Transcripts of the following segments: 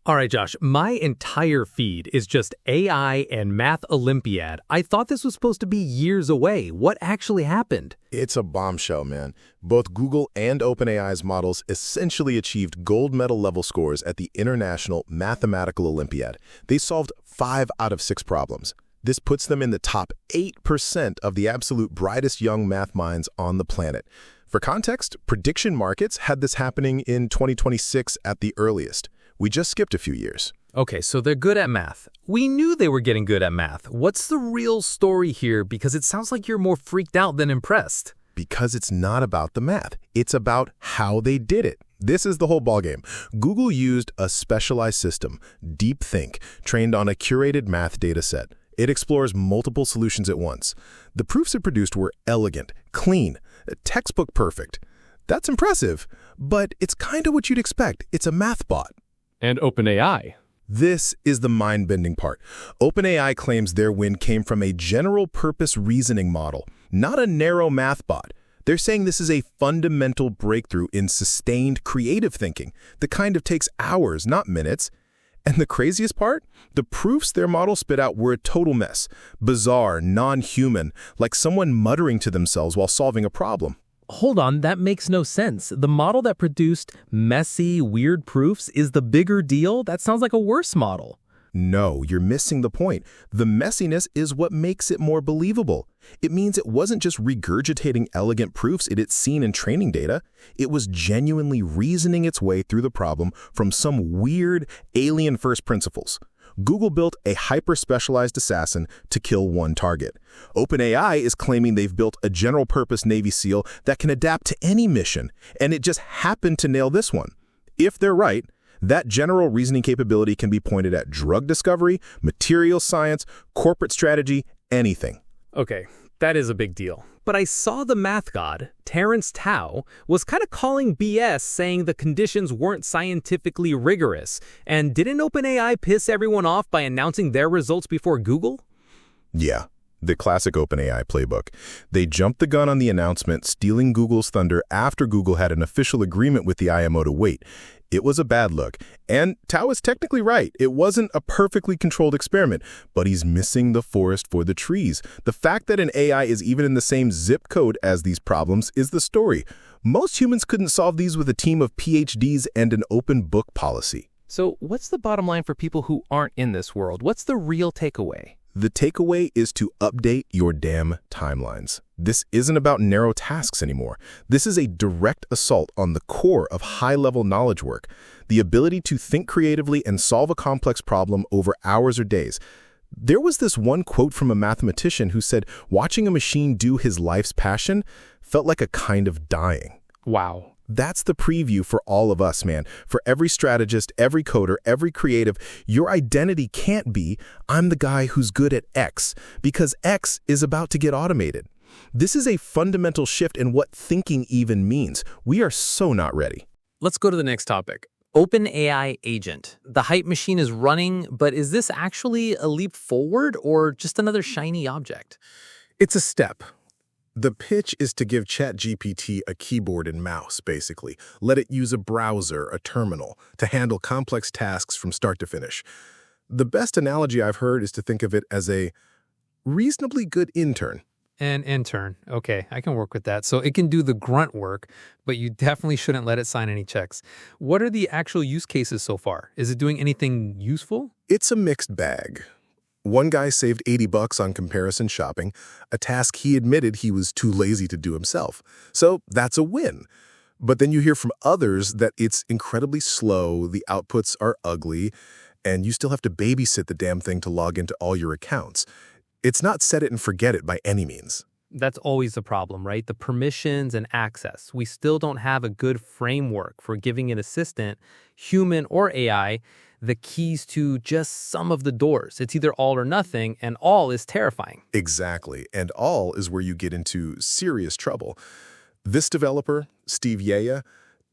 All right, Josh, my entire feed is just AI and Math Olympiad. I thought this was supposed to be years away. What actually happened? It's a bombshell, man. Both Google and OpenAI's models essentially achieved gold medal level scores at the International Mathematical Olympiad. They solved 5 out of 6 problems. This puts them in the top 8% of the absolute brightest young math minds on the planet. For context, prediction markets had this happening in 2026 at the earliest. We just skipped a few years. Okay, so they're good at math. We knew they were getting good at math. What's the real story here? Because it sounds like you're more freaked out than impressed. Because it's not about the math. It's about how they did it. This is the whole ballgame. Google used a specialized system, DeepThink, trained on a curated math data set. It explores multiple solutions at once. The proofs it produced were elegant, clean, textbook perfect. That's impressive, but it's kind of what you'd expect. It's a math bot. And OpenAI. This is the mind-bending part. OpenAI claims their win came from a general-purpose reasoning model, not a narrow math bot. They're saying this is a fundamental breakthrough in sustained creative thinking, the kind of takes hours, not minutes. And the craziest part? The proofs their model spit out were a total mess. Bizarre, non-human, like someone muttering to themselves while solving a problem. Hold on, that makes no sense. The model that produced messy, weird proofs is the bigger deal? That sounds like a worse model. No, you're missing the point. The messiness is what makes it more believable. It means it wasn't just regurgitating elegant proofs it had seen in training data. It was genuinely reasoning its way through the problem from some weird alien first principles. Google built a hyper-specialized assassin to kill one target. OpenAI is claiming they've built a general-purpose Navy SEAL that can adapt to any mission, and it just happened to nail this one. If they're right, that general reasoning capability can be pointed at drug discovery, material science, corporate strategy, anything. Okay, that is a big deal. But I saw the math god, Terrence Tao, was kind of calling BS, saying the conditions weren't scientifically rigorous. And didn't OpenAI piss everyone off by announcing their results before Google? Yeah, the classic OpenAI playbook. They jumped the gun on the announcement, stealing Google's thunder after Google had an official agreement with the IMO to wait. It was a bad look. And Tao is technically right. It wasn't a perfectly controlled experiment, but he's missing the forest for the trees. The fact that an AI is even in the same zip code as these problems is the story. Most humans couldn't solve these with a team of PhDs and an open book policy. So what's the bottom line for people who aren't in this world? What's the real takeaway? The takeaway is to update your damn timelines. This isn't about narrow tasks anymore. This is a direct assault on the core of high-level knowledge work, the ability to think creatively and solve a complex problem over hours or days. There was this one quote from a mathematician who said, watching a machine do his life's passion felt like a kind of dying. Wow. That's the preview for all of us, man. For every strategist, every coder, every creative, your identity can't be, I'm the guy who's good at X, because X is about to get automated. This is a fundamental shift in what thinking even means. We are so not ready. Let's go to the next topic. OpenAI Agent. The hype machine is running, but is this actually a leap forward or just another shiny object? It's a step. The pitch is to give ChatGPT a keyboard and mouse, basically. Let it use a browser, a terminal, to handle complex tasks from start to finish. The best analogy I've heard is to think of it as a reasonably good intern. An intern. Okay, I can work with that. So it can do the grunt work, but you definitely shouldn't let it sign any checks. What are the actual use cases so far? Is it doing anything useful? It's a mixed bag. One guy saved $80 on comparison shopping, a task he admitted he was too lazy to do himself. So that's a win. But then you hear from others that it's incredibly slow, the outputs are ugly, and you still have to babysit the damn thing to log into all your accounts. It's not set it and forget it by any means. That's always the problem, right? The permissions and access. We still don't have a good framework for giving an assistant, human or AI, the keys to just some of the doors. It's either all or nothing, and all is terrifying. Exactly, and all is where you get into serious trouble. This developer, Steve Yaya,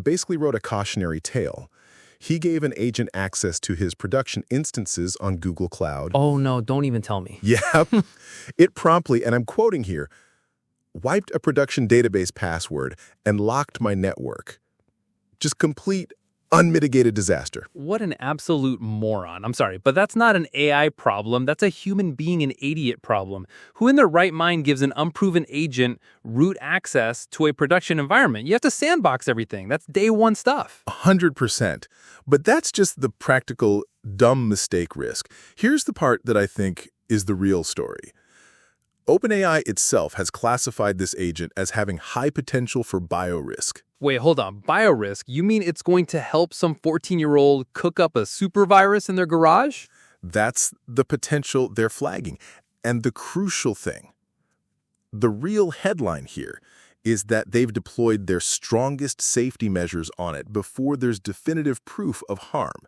basically wrote a cautionary tale. He gave an agent access to his production instances on Google Cloud. Oh no, don't even tell me. Yep. It promptly, and I'm quoting here, wiped a production database password and locked my network. Just complete Unmitigated disaster. What an absolute moron. I'm sorry, but that's not an AI problem. That's a human being an idiot problem. Who in their right mind gives an unproven agent root access to a production environment? You have to sandbox everything. That's day one stuff. 100%. But that's just the practical dumb mistake risk. Here's the part that I think is the real story. OpenAI itself has classified this agent as having high potential for biorisk. Wait, hold on. Biorisk? You mean it's going to help some 14-year-old cook up a super virus in their garage? That's the potential they're flagging. And the crucial thing, the real headline here, is that they've deployed their strongest safety measures on it before there's definitive proof of harm.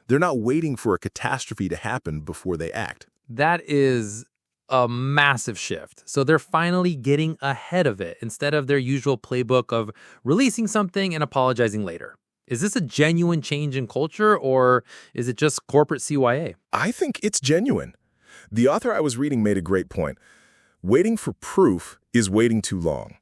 They're not waiting for a catastrophe to happen before they act. That is a massive shift. So they're finally getting ahead of it instead of their usual playbook of releasing something and apologizing later. Is this a genuine change in culture, or is it just corporate CYA? I think it's genuine. The author I was reading made a great point. Waiting for proof is waiting too long.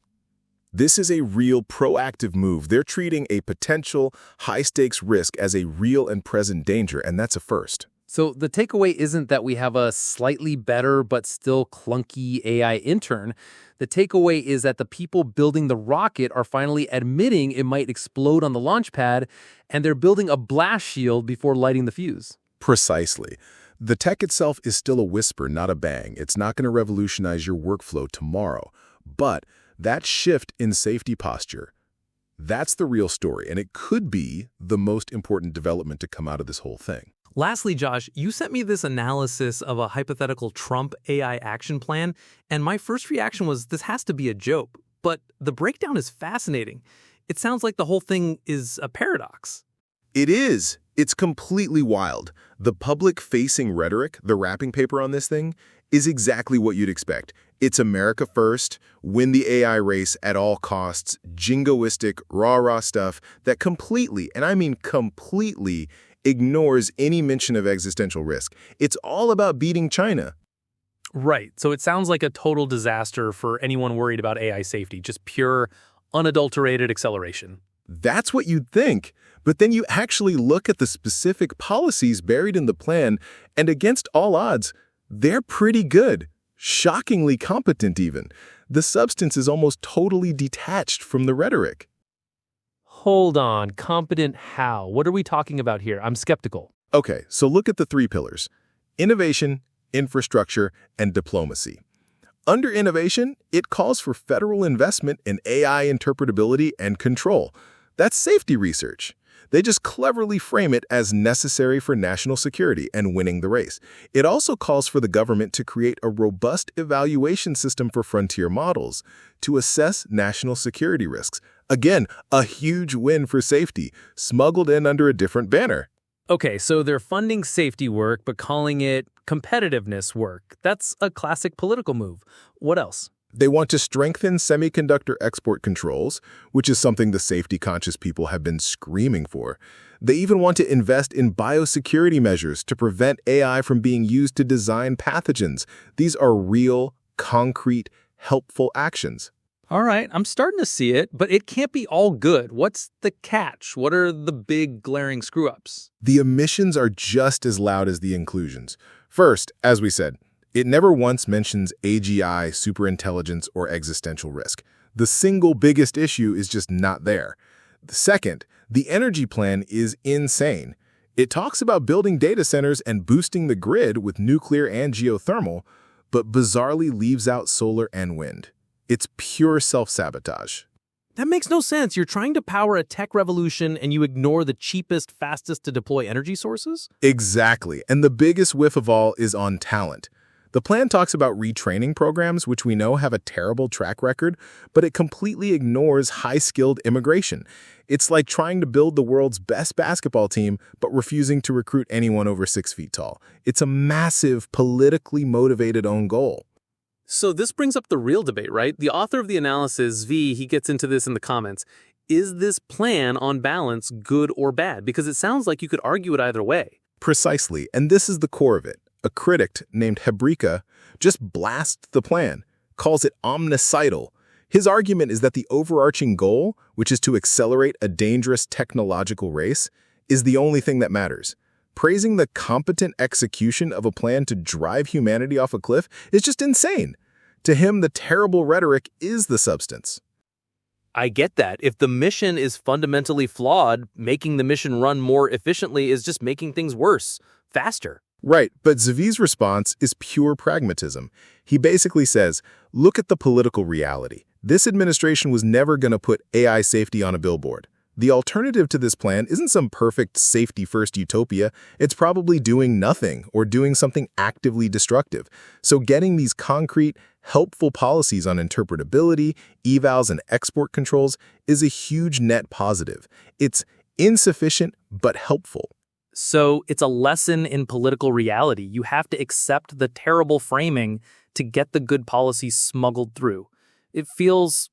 This is a real proactive move. They're treating a potential high-stakes risk as a real and present danger, and that's a first. So the takeaway isn't that we have a slightly better but still clunky AI intern. The takeaway is that the people building the rocket are finally admitting it might explode on the launch pad, and they're building a blast shield before lighting the fuse. Precisely. The tech itself is still a whisper, not a bang. It's not going to revolutionize your workflow tomorrow. But that shift in safety posture, that's the real story, and it could be the most important development to come out of this whole thing. Lastly, Josh, you sent me this analysis of a hypothetical Trump AI action plan, and my first reaction was this has to be a joke. But the breakdown is fascinating. It sounds like the whole thing is a paradox. It is. It's completely wild. The public-facing rhetoric, the wrapping paper on this thing, is exactly what you'd expect. It's America first, win the AI race at all costs, jingoistic, rah-rah stuff that completely, and I mean completely, ignores any mention of existential risk. It's all about beating China. Right. So it sounds like a total disaster for anyone worried about AI safety, just pure, unadulterated acceleration. That's what you'd think. But then you actually look at the specific policies buried in the plan, and against all odds, they're pretty good. Shockingly competent, even. The substance is almost totally detached from the rhetoric. Hold on. Competent how? What are we talking about here? I'm skeptical. Okay, so look at the three pillars: innovation, infrastructure, and diplomacy. Under innovation, it calls for federal investment in AI interpretability and control. That's safety research. They just cleverly frame it as necessary for national security and winning the race. It also calls for the government to create a robust evaluation system for frontier models to assess national security risks. Again, a huge win for safety, smuggled in under a different banner. Okay, so they're funding safety work, but calling it competitiveness work. That's a classic political move. What else? They want to strengthen semiconductor export controls, which is something the safety-conscious people have been screaming for. They even want to invest in biosecurity measures to prevent AI from being used to design pathogens. These are real, concrete, helpful actions. All right, I'm starting to see it, but it can't be all good. What's the catch? What are the big glaring screw-ups? The omissions are just as loud as the inclusions. First, as we said, it never once mentions AGI, superintelligence, or existential risk. The single biggest issue is just not there. Second, the energy plan is insane. It talks about building data centers and boosting the grid with nuclear and geothermal, but bizarrely leaves out solar and wind. It's pure self-sabotage. That makes no sense. You're trying to power a tech revolution and you ignore the cheapest, fastest to deploy energy sources? Exactly. And the biggest whiff of all is on talent. The plan talks about retraining programs, which we know have a terrible track record, but it completely ignores high-skilled immigration. It's like trying to build the world's best basketball team, but refusing to recruit anyone over 6 feet tall. It's a massive, politically motivated own goal. So this brings up the real debate, right? The author of the analysis, V, he gets into this in the comments. Is this plan, on balance, good or bad? Because it sounds like you could argue it either way. Precisely, and this is the core of it. A critic named Hebrika just blasts the plan, calls it omnicidal. His argument is that the overarching goal, which is to accelerate a dangerous technological race, is the only thing that matters. Praising the competent execution of a plan to drive humanity off a cliff is just insane. To him, the terrible rhetoric is the substance. I get that. If the mission is fundamentally flawed, making the mission run more efficiently is just making things worse, faster. Right, but Zvi's response is pure pragmatism. He basically says, look at the political reality. This administration was never going to put AI safety on a billboard. The alternative to this plan isn't some perfect safety-first utopia. It's probably doing nothing or doing something actively destructive. So getting these concrete, helpful policies on interpretability, evals, and export controls is a huge net positive. It's insufficient but helpful. So it's a lesson in political reality. You have to accept the terrible framing to get the good policies smuggled through. It feels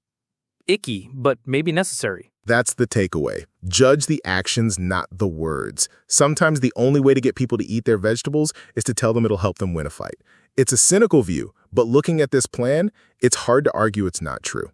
icky, but maybe necessary. That's the takeaway. Judge the actions, not the words. Sometimes the only way to get people to eat their vegetables is to tell them it'll help them win a fight. It's a cynical view, but looking at this plan, it's hard to argue it's not true.